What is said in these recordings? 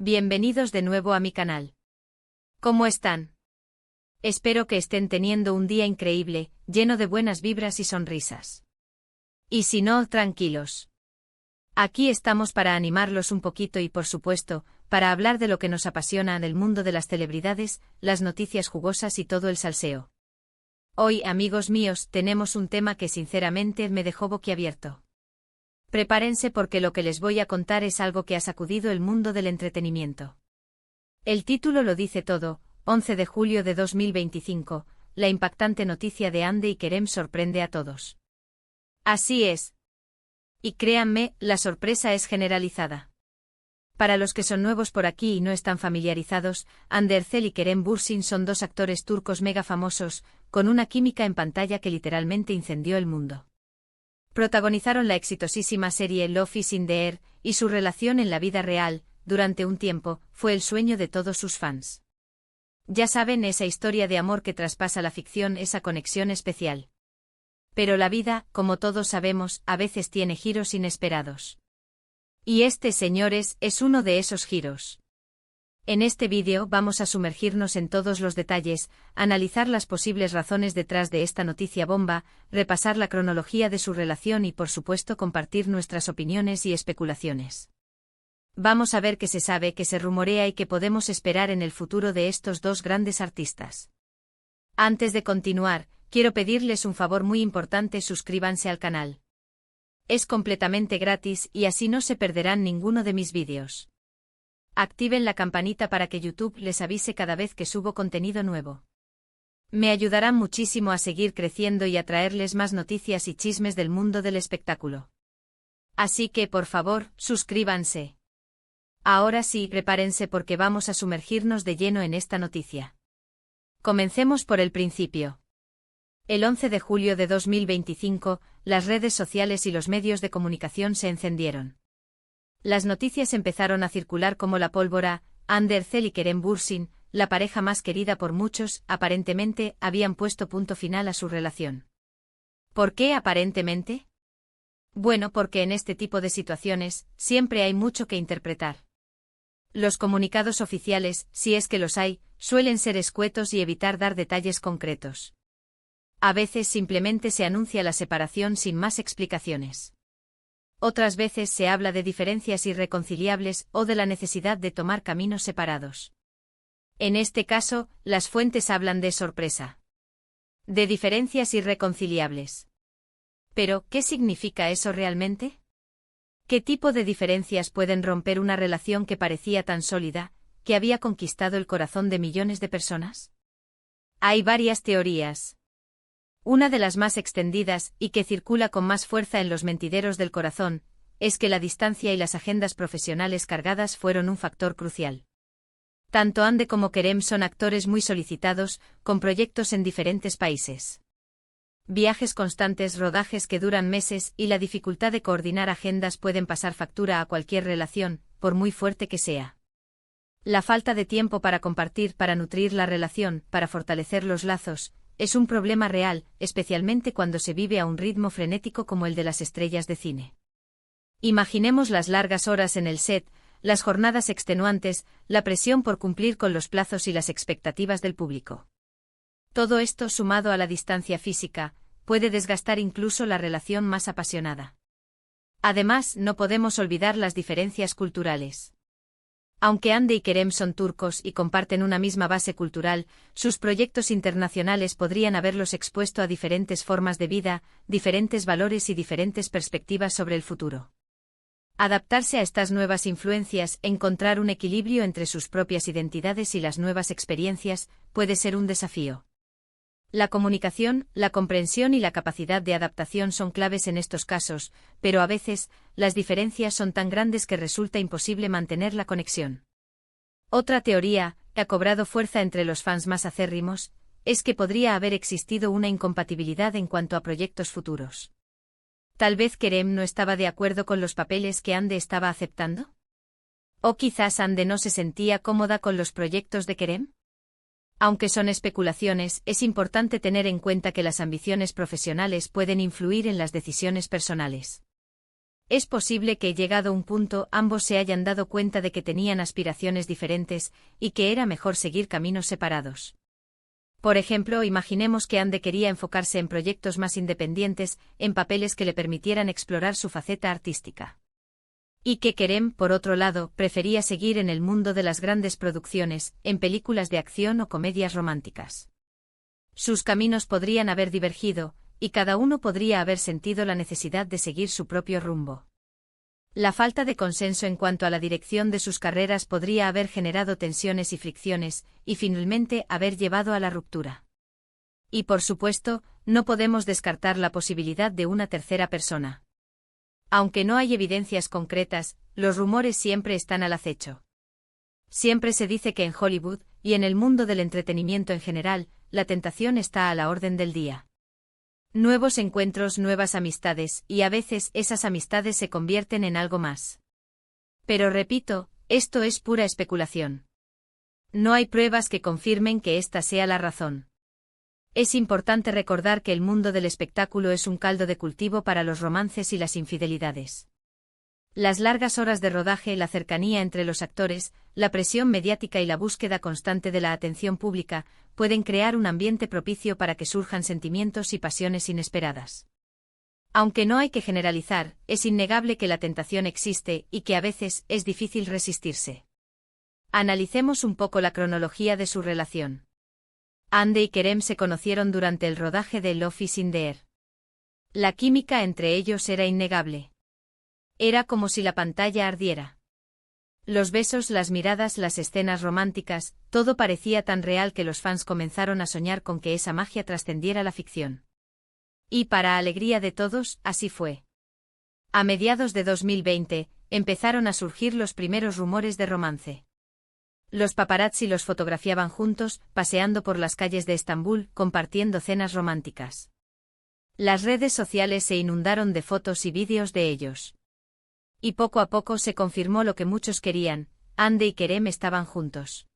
Bienvenidos de nuevo a mi canal. ¿Cómo están? Espero que estén teniendo un día increíble, lleno de buenas vibras y sonrisas. Y si no, tranquilos. Aquí estamos para animarlos un poquito y, por supuesto, para hablar de lo que nos apasiona del mundo de las celebridades, las noticias jugosas y todo el salseo. Hoy, amigos míos, tenemos un tema que sinceramente me dejó boquiabierto. Prepárense porque lo que les voy a contar es algo que ha sacudido el mundo del entretenimiento. El título lo dice todo: 11 de julio de 2025, la impactante noticia de Hande y Kerem sorprende a todos. Así es. Y créanme, la sorpresa es generalizada. Para los que son nuevos por aquí y no están familiarizados, Hande Erçel y Kerem Bürsin son dos actores turcos mega famosos, con una química en pantalla que literalmente incendió el mundo. Protagonizaron la exitosísima serie Love is in the Air, y su relación en la vida real, durante un tiempo, fue el sueño de todos sus fans. Ya saben, esa historia de amor que traspasa la ficción, esa conexión especial. Pero la vida, como todos sabemos, a veces tiene giros inesperados. Y este, señores, es uno de esos giros. En este vídeo vamos a sumergirnos en todos los detalles, analizar las posibles razones detrás de esta noticia bomba, repasar la cronología de su relación y, por supuesto, compartir nuestras opiniones y especulaciones. Vamos a ver qué se sabe, qué se rumorea y qué podemos esperar en el futuro de estos dos grandes artistas. Antes de continuar, quiero pedirles un favor muy importante: suscríbanse al canal. Es completamente gratis y así no se perderán ninguno de mis vídeos. Activen la campanita para que YouTube les avise cada vez que subo contenido nuevo. Me ayudarán muchísimo a seguir creciendo y a traerles más noticias y chismes del mundo del espectáculo. Así que, por favor, suscríbanse. Ahora sí, prepárense porque vamos a sumergirnos de lleno en esta noticia. Comencemos por el principio. El 11 de julio de 2025, las redes sociales y los medios de comunicación se encendieron. Las noticias empezaron a circular como la pólvora. Hande Erçel y Kerem Bürsin, la pareja más querida por muchos, aparentemente, habían puesto punto final a su relación. ¿Por qué aparentemente? Bueno, porque en este tipo de situaciones, siempre hay mucho que interpretar. Los comunicados oficiales, si es que los hay, suelen ser escuetos y evitar dar detalles concretos. A veces simplemente se anuncia la separación sin más explicaciones. Otras veces se habla de diferencias irreconciliables o de la necesidad de tomar caminos separados. En este caso, las fuentes hablan de sorpresa. De diferencias irreconciliables. Pero, ¿qué significa eso realmente? ¿Qué tipo de diferencias pueden romper una relación que parecía tan sólida, que había conquistado el corazón de millones de personas? Hay varias teorías. Una de las más extendidas, y que circula con más fuerza en los mentideros del corazón, es que la distancia y las agendas profesionales cargadas fueron un factor crucial. Tanto Hande como Kerem son actores muy solicitados, con proyectos en diferentes países. Viajes constantes, rodajes que duran meses y la dificultad de coordinar agendas pueden pasar factura a cualquier relación, por muy fuerte que sea. La falta de tiempo para compartir, para nutrir la relación, para fortalecer los lazos, es un problema real, especialmente cuando se vive a un ritmo frenético como el de las estrellas de cine. Imaginemos las largas horas en el set, las jornadas extenuantes, la presión por cumplir con los plazos y las expectativas del público. Todo esto, sumado a la distancia física, puede desgastar incluso la relación más apasionada. Además, no podemos olvidar las diferencias culturales. Aunque Hande y Kerem son turcos y comparten una misma base cultural, sus proyectos internacionales podrían haberlos expuesto a diferentes formas de vida, diferentes valores y diferentes perspectivas sobre el futuro. Adaptarse a estas nuevas influencias, encontrar un equilibrio entre sus propias identidades y las nuevas experiencias, puede ser un desafío. La comunicación, la comprensión y la capacidad de adaptación son claves en estos casos, pero a veces, las diferencias son tan grandes que resulta imposible mantener la conexión. Otra teoría, que ha cobrado fuerza entre los fans más acérrimos, es que podría haber existido una incompatibilidad en cuanto a proyectos futuros. Tal vez Kerem no estaba de acuerdo con los papeles que Hande estaba aceptando. O quizás Hande no se sentía cómoda con los proyectos de Kerem. Aunque son especulaciones, es importante tener en cuenta que las ambiciones profesionales pueden influir en las decisiones personales. Es posible que, llegado un punto, ambos se hayan dado cuenta de que tenían aspiraciones diferentes y que era mejor seguir caminos separados. Por ejemplo, imaginemos que Ande quería enfocarse en proyectos más independientes, en papeles que le permitieran explorar su faceta artística. Y que Kerem, por otro lado, prefería seguir en el mundo de las grandes producciones, en películas de acción o comedias románticas. Sus caminos podrían haber divergido, y cada uno podría haber sentido la necesidad de seguir su propio rumbo. La falta de consenso en cuanto a la dirección de sus carreras podría haber generado tensiones y fricciones, y finalmente haber llevado a la ruptura. Y por supuesto, no podemos descartar la posibilidad de una tercera persona. Aunque no hay evidencias concretas, los rumores siempre están al acecho. Siempre se dice que en Hollywood, y en el mundo del entretenimiento en general, la tentación está a la orden del día. Nuevos encuentros, nuevas amistades, y a veces esas amistades se convierten en algo más. Pero repito, esto es pura especulación. No hay pruebas que confirmen que esta sea la razón. Es importante recordar que el mundo del espectáculo es un caldo de cultivo para los romances y las infidelidades. Las largas horas de rodaje, la cercanía entre los actores, la presión mediática y la búsqueda constante de la atención pública pueden crear un ambiente propicio para que surjan sentimientos y pasiones inesperadas. Aunque no hay que generalizar, es innegable que la tentación existe y que a veces es difícil resistirse. Analicemos un poco la cronología de su relación. Ande y Kerem se conocieron durante el rodaje de Love is in the Air. La química entre ellos era innegable. Era como si la pantalla ardiera. Los besos, las miradas, las escenas románticas, todo parecía tan real que los fans comenzaron a soñar con que esa magia trascendiera la ficción. Y para alegría de todos, así fue. A mediados de 2020, empezaron a surgir los primeros rumores de romance. Los paparazzi los fotografiaban juntos, paseando por las calles de Estambul, compartiendo cenas románticas. Las redes sociales se inundaron de fotos y vídeos de ellos. Y poco a poco se confirmó lo que muchos querían: Ande y Kerem estaban juntos.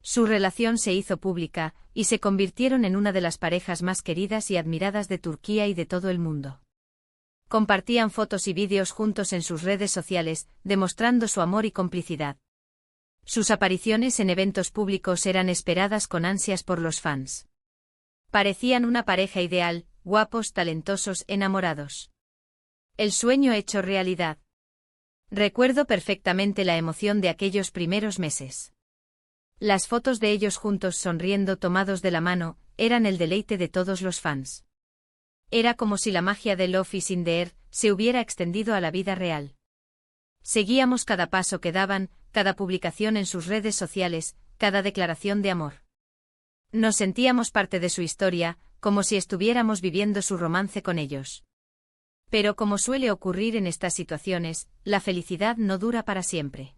Su relación se hizo pública, y se convirtieron en una de las parejas más queridas y admiradas de Turquía y de todo el mundo. Compartían fotos y vídeos juntos en sus redes sociales, demostrando su amor y complicidad. Sus apariciones en eventos públicos eran esperadas con ansias por los fans. Parecían una pareja ideal, guapos, talentosos, enamorados. El sueño hecho realidad. Recuerdo perfectamente la emoción de aquellos primeros meses. Las fotos de ellos juntos sonriendo, tomados de la mano, eran el deleite de todos los fans. Era como si la magia de Love is in the Air se hubiera extendido a la vida real. Seguíamos cada paso que daban, cada publicación en sus redes sociales, cada declaración de amor. Nos sentíamos parte de su historia, como si estuviéramos viviendo su romance con ellos. Pero como suele ocurrir en estas situaciones, la felicidad no dura para siempre.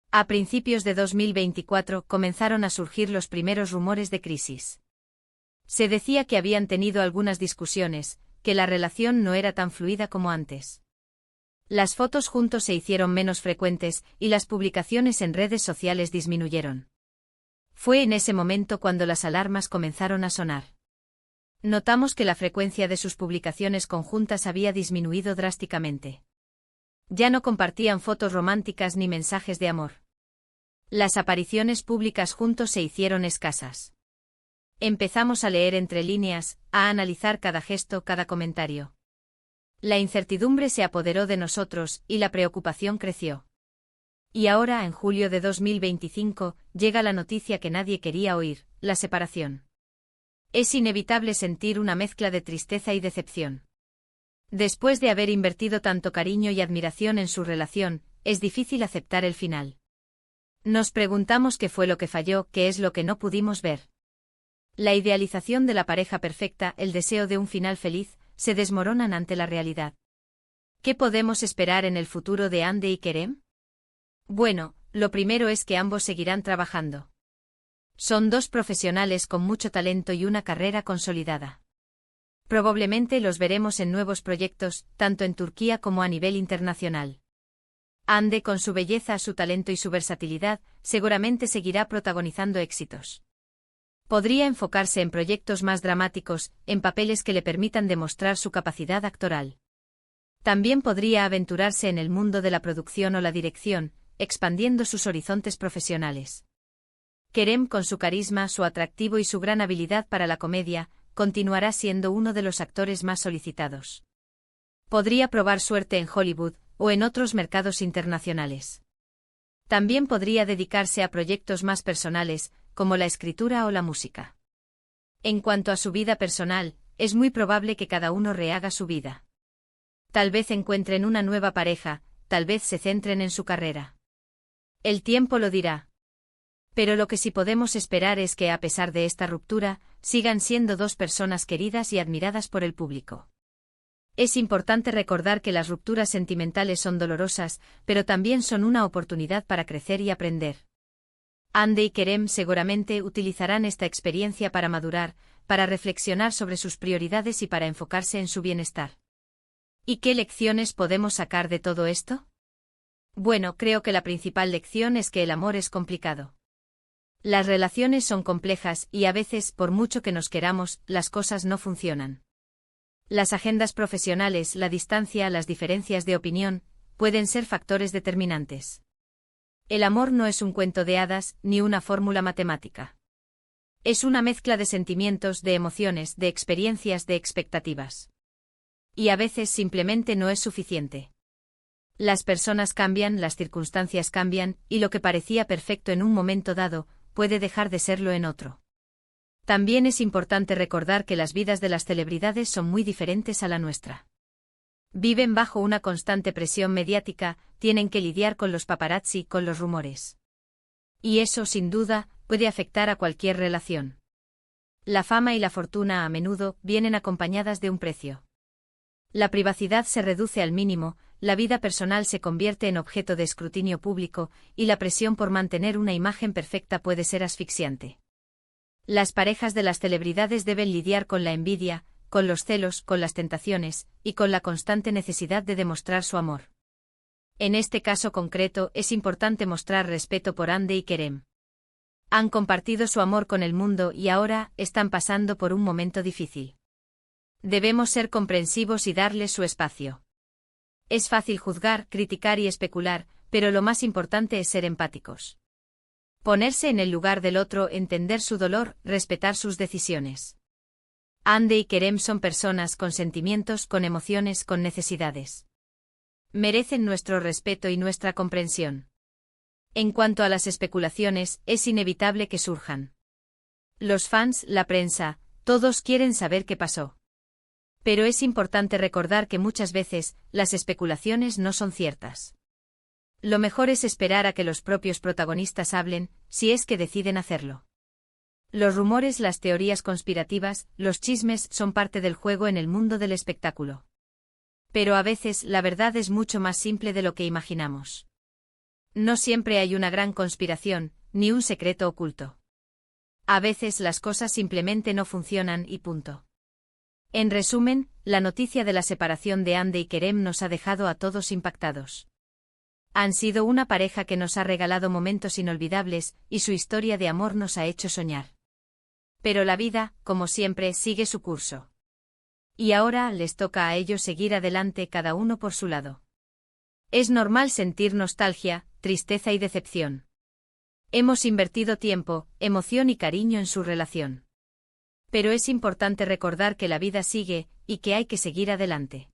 A principios de 2024 comenzaron a surgir los primeros rumores de crisis. Se decía que habían tenido algunas discusiones, que la relación no era tan fluida como antes. Las fotos juntos se hicieron menos frecuentes y las publicaciones en redes sociales disminuyeron. Fue en ese momento cuando las alarmas comenzaron a sonar. Notamos que la frecuencia de sus publicaciones conjuntas había disminuido drásticamente. Ya no compartían fotos románticas ni mensajes de amor. Las apariciones públicas juntos se hicieron escasas. Empezamos a leer entre líneas, a analizar cada gesto, cada comentario. La incertidumbre se apoderó de nosotros y la preocupación creció. Y ahora, en julio de 2025, llega la noticia que nadie quería oír: la separación. Es inevitable sentir una mezcla de tristeza y decepción. Después de haber invertido tanto cariño y admiración en su relación, es difícil aceptar el final. Nos preguntamos qué fue lo que falló, qué es lo que no pudimos ver. La idealización de la pareja perfecta, el deseo de un final feliz, se desmoronan ante la realidad. ¿Qué podemos esperar en el futuro de Ande y Kerem? Bueno, lo primero es que ambos seguirán trabajando. Son dos profesionales con mucho talento y una carrera consolidada. Probablemente los veremos en nuevos proyectos, tanto en Turquía como a nivel internacional. Ande, con su belleza, su talento y su versatilidad, seguramente seguirá protagonizando éxitos. Podría enfocarse en proyectos más dramáticos, en papeles que le permitan demostrar su capacidad actoral. También podría aventurarse en el mundo de la producción o la dirección, expandiendo sus horizontes profesionales. Kerem, con su carisma, su atractivo y su gran habilidad para la comedia, continuará siendo uno de los actores más solicitados. Podría probar suerte en Hollywood o en otros mercados internacionales. También podría dedicarse a proyectos más personales, como la escritura o la música. En cuanto a su vida personal, es muy probable que cada uno rehaga su vida. Tal vez encuentren una nueva pareja, tal vez se centren en su carrera. El tiempo lo dirá. Pero lo que sí podemos esperar es que, a pesar de esta ruptura, sigan siendo dos personas queridas y admiradas por el público. Es importante recordar que las rupturas sentimentales son dolorosas, pero también son una oportunidad para crecer y aprender. Hande y Kerem seguramente utilizarán esta experiencia para madurar, para reflexionar sobre sus prioridades y para enfocarse en su bienestar. ¿Y qué lecciones podemos sacar de todo esto? Bueno, creo que la principal lección es que el amor es complicado. Las relaciones son complejas y a veces, por mucho que nos queramos, las cosas no funcionan. Las agendas profesionales, la distancia, las diferencias de opinión, pueden ser factores determinantes. El amor no es un cuento de hadas, ni una fórmula matemática. Es una mezcla de sentimientos, de emociones, de experiencias, de expectativas. Y a veces simplemente no es suficiente. Las personas cambian, las circunstancias cambian, y lo que parecía perfecto en un momento dado, puede dejar de serlo en otro. También es importante recordar que las vidas de las celebridades son muy diferentes a la nuestra. Viven bajo una constante presión mediática, tienen que lidiar con los paparazzi, con los rumores. Y eso, sin duda, puede afectar a cualquier relación. La fama y la fortuna a menudo vienen acompañadas de un precio. La privacidad se reduce al mínimo, la vida personal se convierte en objeto de escrutinio público, y la presión por mantener una imagen perfecta puede ser asfixiante. Las parejas de las celebridades deben lidiar con la envidia, con los celos, con las tentaciones, y con la constante necesidad de demostrar su amor. En este caso concreto, es importante mostrar respeto por Hande y Kerem. Han compartido su amor con el mundo y ahora están pasando por un momento difícil. Debemos ser comprensivos y darles su espacio. Es fácil juzgar, criticar y especular, pero lo más importante es ser empáticos. Ponerse en el lugar del otro, entender su dolor, respetar sus decisiones. Hande y Kerem son personas con sentimientos, con emociones, con necesidades. Merecen nuestro respeto y nuestra comprensión. En cuanto a las especulaciones, es inevitable que surjan. Los fans, la prensa, todos quieren saber qué pasó. Pero es importante recordar que muchas veces, las especulaciones no son ciertas. Lo mejor es esperar a que los propios protagonistas hablen, si es que deciden hacerlo. Los rumores, las teorías conspirativas, los chismes son parte del juego en el mundo del espectáculo. Pero a veces la verdad es mucho más simple de lo que imaginamos. No siempre hay una gran conspiración, ni un secreto oculto. A veces las cosas simplemente no funcionan y punto. En resumen, la noticia de la separación de Hande y Kerem nos ha dejado a todos impactados. Han sido una pareja que nos ha regalado momentos inolvidables, y su historia de amor nos ha hecho soñar. Pero la vida, como siempre, sigue su curso. Y ahora les toca a ellos seguir adelante cada uno por su lado. Es normal sentir nostalgia, tristeza y decepción. Hemos invertido tiempo, emoción y cariño en su relación. Pero es importante recordar que la vida sigue, y que hay que seguir adelante.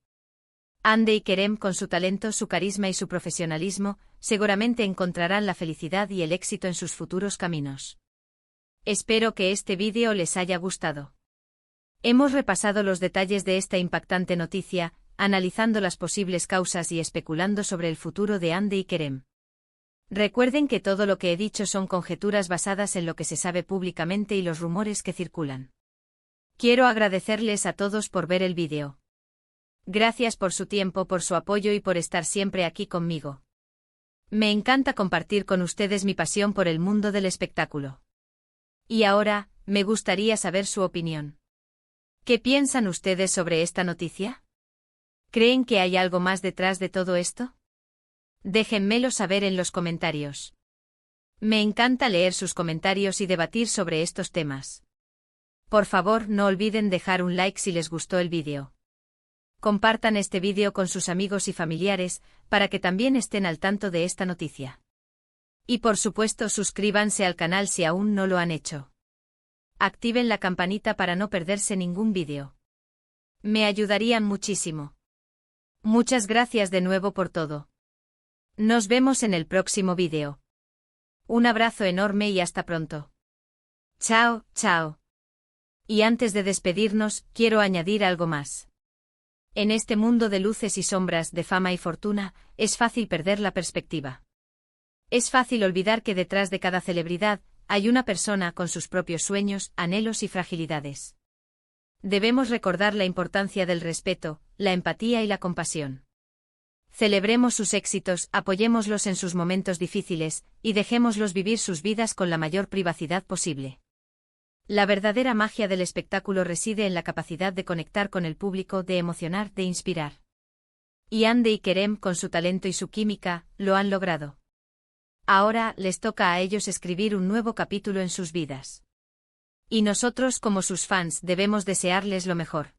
Hande y Kerem, con su talento, su carisma y su profesionalismo, seguramente encontrarán la felicidad y el éxito en sus futuros caminos. Espero que este vídeo les haya gustado. Hemos repasado los detalles de esta impactante noticia, analizando las posibles causas y especulando sobre el futuro de Hande y Kerem. Recuerden que todo lo que he dicho son conjeturas basadas en lo que se sabe públicamente y los rumores que circulan. Quiero agradecerles a todos por ver el vídeo. Gracias por su tiempo, por su apoyo y por estar siempre aquí conmigo. Me encanta compartir con ustedes mi pasión por el mundo del espectáculo. Y ahora, me gustaría saber su opinión. ¿Qué piensan ustedes sobre esta noticia? ¿Creen que hay algo más detrás de todo esto? Déjenmelo saber en los comentarios. Me encanta leer sus comentarios y debatir sobre estos temas. Por favor, no olviden dejar un like si les gustó el vídeo. Compartan este vídeo con sus amigos y familiares, para que también estén al tanto de esta noticia. Y por supuesto suscríbanse al canal si aún no lo han hecho. Activen la campanita para no perderse ningún vídeo. Me ayudarían muchísimo. Muchas gracias de nuevo por todo. Nos vemos en el próximo vídeo. Un abrazo enorme y hasta pronto. Chao, chao. Y antes de despedirnos, quiero añadir algo más. En este mundo de luces y sombras, de fama y fortuna, es fácil perder la perspectiva. Es fácil olvidar que detrás de cada celebridad, hay una persona con sus propios sueños, anhelos y fragilidades. Debemos recordar la importancia del respeto, la empatía y la compasión. Celebremos sus éxitos, apoyémoslos en sus momentos difíciles, y dejémoslos vivir sus vidas con la mayor privacidad posible. La verdadera magia del espectáculo reside en la capacidad de conectar con el público, de emocionar, de inspirar. Y Hande y Kerem, con su talento y su química, lo han logrado. Ahora les toca a ellos escribir un nuevo capítulo en sus vidas. Y nosotros, como sus fans, debemos desearles lo mejor.